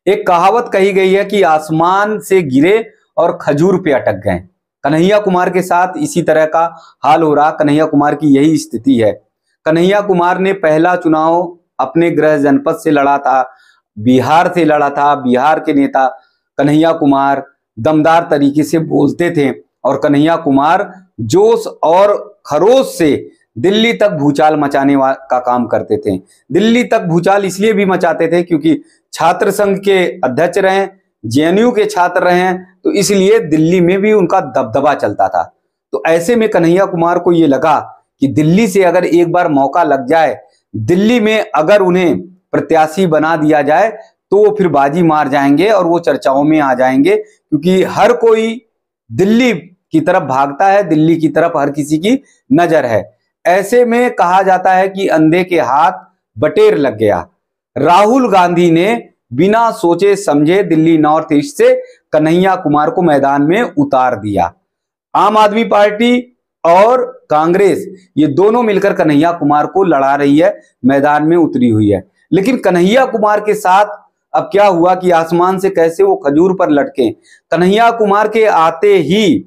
एक कहावत कही गई है कि आसमान से गिरे और खजूर पे अटक गए। कन्हैया कुमार के साथ इसी तरह का हाल हो रहा। कन्हैया कुमार की यही स्थिति है। कन्हैया कुमार ने पहला चुनाव अपने गृह जनपद से लड़ा था, बिहार से लड़ा था। बिहार के नेता कन्हैया कुमार दमदार तरीके से बोलते थे और कन्हैया कुमार जोश और खरोश से दिल्ली तक भूचाल मचाने का काम करते थे। दिल्ली तक भूचाल इसलिए भी मचाते थे क्योंकि छात्र संघ के अध्यक्ष रहे, जेएनयू के छात्र रहे, तो इसलिए दिल्ली में भी उनका दबदबा चलता था। तो ऐसे में कन्हैया कुमार को ये लगा कि दिल्ली से अगर एक बार मौका लग जाए, दिल्ली में अगर उन्हें प्रत्याशी बना दिया जाए तो वो फिर बाजी मार जाएंगे और वो चर्चाओं में आ जाएंगे, क्योंकि हर कोई दिल्ली की तरफ भागता है, दिल्ली की तरफ हर किसी की नजर है। ऐसे में कहा जाता है कि अंधे के हाथ बटेर लग गया। राहुल गांधी ने बिना सोचे समझे दिल्ली नॉर्थ ईस्ट से कन्हैया कुमार को मैदान में उतार दिया। आम आदमी पार्टी और कांग्रेस ये दोनों मिलकर कन्हैया कुमार को लड़ा रही है, मैदान में उतरी हुई है। लेकिन कन्हैया कुमार के साथ अब क्या हुआ कि आसमान से कैसे वो खजूर पर लटके। कन्हैया कुमार के आते ही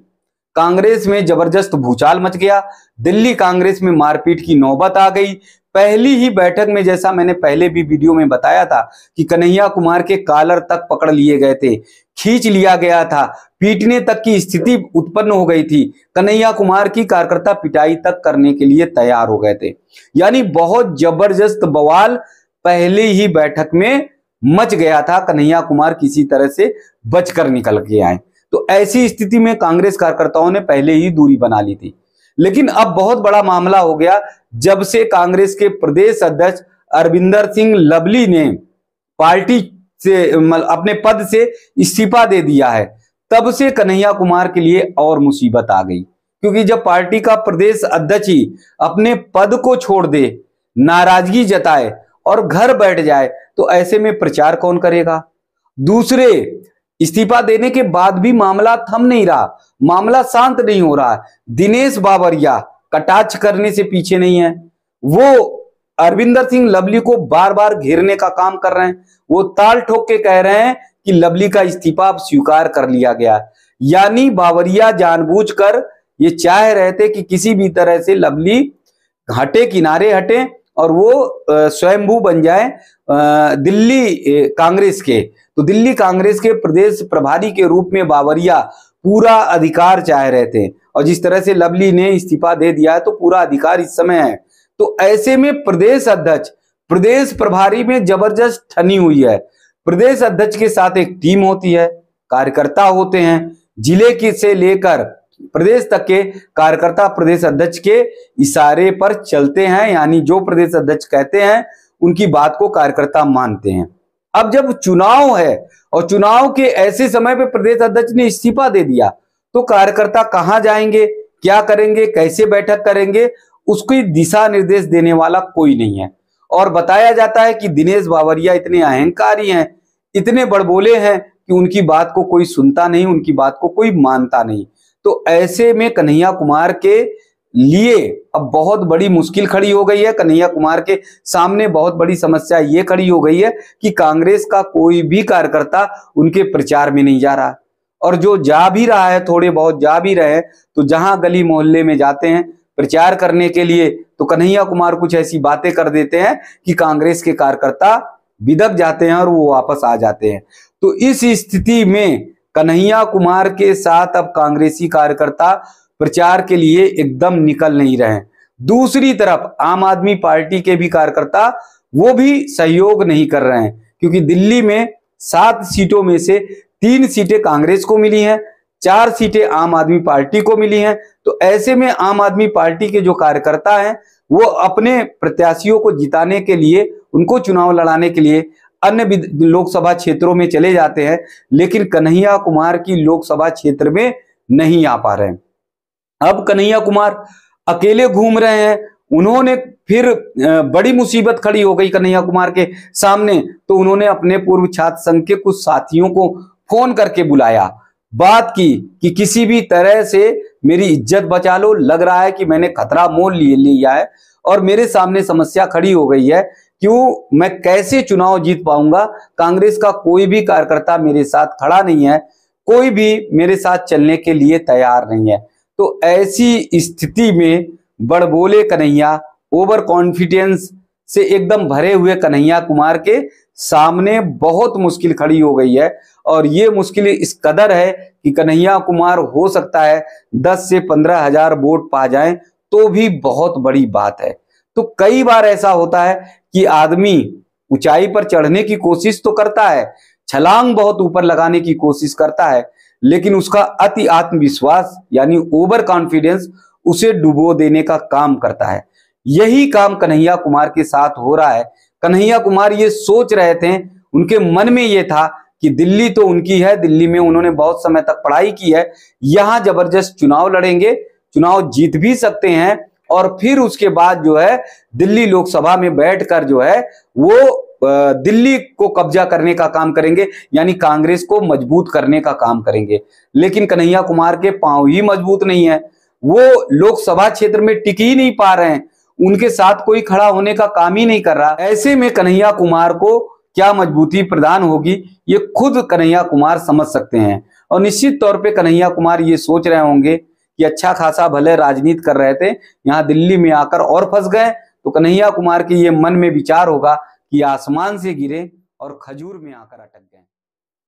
कांग्रेस में जबरदस्त भूचाल मच गया। दिल्ली कांग्रेस में मारपीट की नौबत आ गई। पहली ही बैठक में, जैसा मैंने पहले भी वीडियो में बताया था, कि कन्हैया कुमार के कॉलर तक पकड़ लिए गए थे, खींच लिया गया था, पीटने तक की स्थिति उत्पन्न हो गई थी। कन्हैया कुमार की कार्यकर्ता पिटाई तक करने के लिए तैयार हो गए थे। यानी बहुत जबरदस्त बवाल पहले ही बैठक में मच गया था। कन्हैया कुमार किसी तरह से बचकर निकल के आए। तो ऐसी स्थिति में कांग्रेस कार्यकर्ताओं ने पहले ही दूरी बना ली थी। लेकिन अब बहुत बड़ा मामला हो गया जब से कांग्रेस के प्रदेश अध्यक्ष अरविंदर सिंह लवली ने पार्टी से अपने पद से इस्तीफा दे दिया है, तब से कन्हैया कुमार के लिए और मुसीबत आ गई। क्योंकि जब पार्टी का प्रदेश अध्यक्ष ही अपने पद को छोड़ दे, नाराजगी जताए और घर बैठ जाए, तो ऐसे में प्रचार कौन करेगा। दूसरे, इस्तीफा देने के बाद भी मामला थम नहीं रहा, मामला शांत नहीं हो रहा। दिनेश बावरिया कटाक्ष करने से पीछे नहीं है। वो अरविंदर सिंह लवली को बार बार घेरने का काम कर रहे हैं। वो ताल ठोक के कह रहे हैं कि लवली का इस्तीफा अब स्वीकार कर लिया गया। यानी बावरिया जानबूझकर ये चाह रहे थे कि किसी भी तरह से लवली हटे, किनारे हटे और वो स्वयंभू बन जाए दिल्ली कांग्रेस के। तो दिल्ली कांग्रेस के प्रदेश प्रभारी के रूप में बावरिया पूरा अधिकार चाह रहे थे, और जिस तरह से लवली ने इस्तीफा दे दिया है तो पूरा अधिकार इस समय है। तो ऐसे में प्रदेश अध्यक्ष, प्रदेश प्रभारी में जबरदस्त ठनी हुई है। प्रदेश अध्यक्ष के साथ एक टीम होती है, कार्यकर्ता होते हैं, जिले के से लेकर प्रदेश तक के कार्यकर्ता प्रदेश अध्यक्ष के इशारे पर चलते हैं। यानी जो प्रदेश अध्यक्ष कहते हैं उनकी बात को कार्यकर्ता मानते हैं। अब जब चुनाव है और चुनाव के ऐसे समय पे प्रदेश अध्यक्ष ने इस्तीफा दे दिया, तो कार्यकर्ता कहां जाएंगे, क्या करेंगे, कैसे बैठक करेंगे, उसकी दिशा निर्देश देने वाला कोई नहीं है। और बताया जाता है कि दिनेश बावरिया इतने अहंकारी हैं, इतने बड़बोले हैं कि उनकी बात को कोई सुनता नहीं, उनकी बात को कोई मानता नहीं। तो ऐसे में कन्हैया कुमार के लिए अब बहुत बड़ी मुश्किल खड़ी हो गई है। कन्हैया कुमार के सामने बहुत बड़ी समस्या ये खड़ी हो गई है कि कांग्रेस का कोई भी कार्यकर्ता उनके प्रचार में नहीं जा रहा, और जो जा भी रहा है, थोड़े बहुत जा भी रहे हैं, तो जहां गली मोहल्ले में जाते हैं प्रचार करने के लिए, तो कन्हैया कुमार कुछ ऐसी बातें कर देते हैं कि कांग्रेस के कार्यकर्ता बिदक जाते हैं और वो वापस आ जाते हैं। तो इस स्थिति में कन्हैया कुमार के साथ अब कांग्रेसी कार्यकर्ता प्रचार के लिए एकदम निकल नहीं रहे। दूसरी तरफ आम आदमी पार्टी के भी कार्यकर्ता वो भी सहयोग नहीं कर रहे हैं, क्योंकि दिल्ली में 7 सीटों में से 3 सीटें कांग्रेस को मिली हैं, 4 सीटें आम आदमी पार्टी को मिली हैं। तो ऐसे में आम आदमी पार्टी के जो कार्यकर्ता हैं वो अपने प्रत्याशियों को जिताने के लिए, उनको चुनाव लड़ाने के लिए अन्य लोकसभा क्षेत्रों में चले जाते हैं, लेकिन कन्हैया कुमार की लोकसभा क्षेत्र में नहीं आ पा रहे हैं। अब कन्हैया कुमार अकेले घूम रहे हैं। उन्होंने फिर बड़ी मुसीबत खड़ी हो गई कन्हैया कुमार के सामने, तो उन्होंने अपने पूर्व छात्र संघ के कुछ साथियों को फोन करके बुलाया, बात की कि किसी भी तरह से मेरी इज्जत बचा लो, लग रहा है कि मैंने खतरा मोल लिया है और मेरे सामने समस्या खड़ी हो गई है क्यों, मैं कैसे चुनाव जीत पाऊंगा, कांग्रेस का कोई भी कार्यकर्ता मेरे साथ खड़ा नहीं है, कोई भी मेरे साथ चलने के लिए तैयार नहीं है। तो ऐसी स्थिति में बड़बोले कन्हैया, ओवर कॉन्फिडेंस से एकदम भरे हुए कन्हैया कुमार के सामने बहुत मुश्किल खड़ी हो गई है। और ये मुश्किल इस कदर है कि कन्हैया कुमार हो सकता है 10 से 15,000 वोट पा जाएं तो भी बहुत बड़ी बात है। तो कई बार ऐसा होता है कि आदमी ऊंचाई पर चढ़ने की कोशिश तो करता है, छलांग बहुत ऊपर लगाने की कोशिश करता है, लेकिन उसका अति आत्मविश्वास यानी ओवर कॉन्फिडेंस उसे डुबो देने का काम करता है। यही काम कन्हैया कुमार के साथ हो रहा है। कन्हैया कुमार ये सोच रहे थे, उनके मन में ये था कि दिल्ली तो उनकी है, दिल्ली में उन्होंने बहुत समय तक पढ़ाई की है, यहां जबरदस्त चुनाव लड़ेंगे, चुनाव जीत भी सकते हैं और फिर उसके बाद जो है दिल्ली लोकसभा में बैठकर जो है वो दिल्ली को कब्जा करने का काम करेंगे, यानी कांग्रेस को मजबूत करने का काम करेंगे। लेकिन कन्हैया कुमार के पांव ही मजबूत नहीं है, वो लोकसभा क्षेत्र में टिक ही नहीं पा रहे हैं, उनके साथ कोई खड़ा होने का काम ही नहीं कर रहा। ऐसे में कन्हैया कुमार को क्या मजबूती प्रदान होगी ये खुद कन्हैया कुमार समझ सकते हैं। और निश्चित तौर पे कन्हैया कुमार ये सोच रहे होंगे कि अच्छा खासा भले राजनीति कर रहे थे, यहाँ दिल्ली में आकर और फंस गए। तो कन्हैया कुमार के ये मन में विचार होगा कि आसमान से गिरे और खजूर में आकर अटक गए।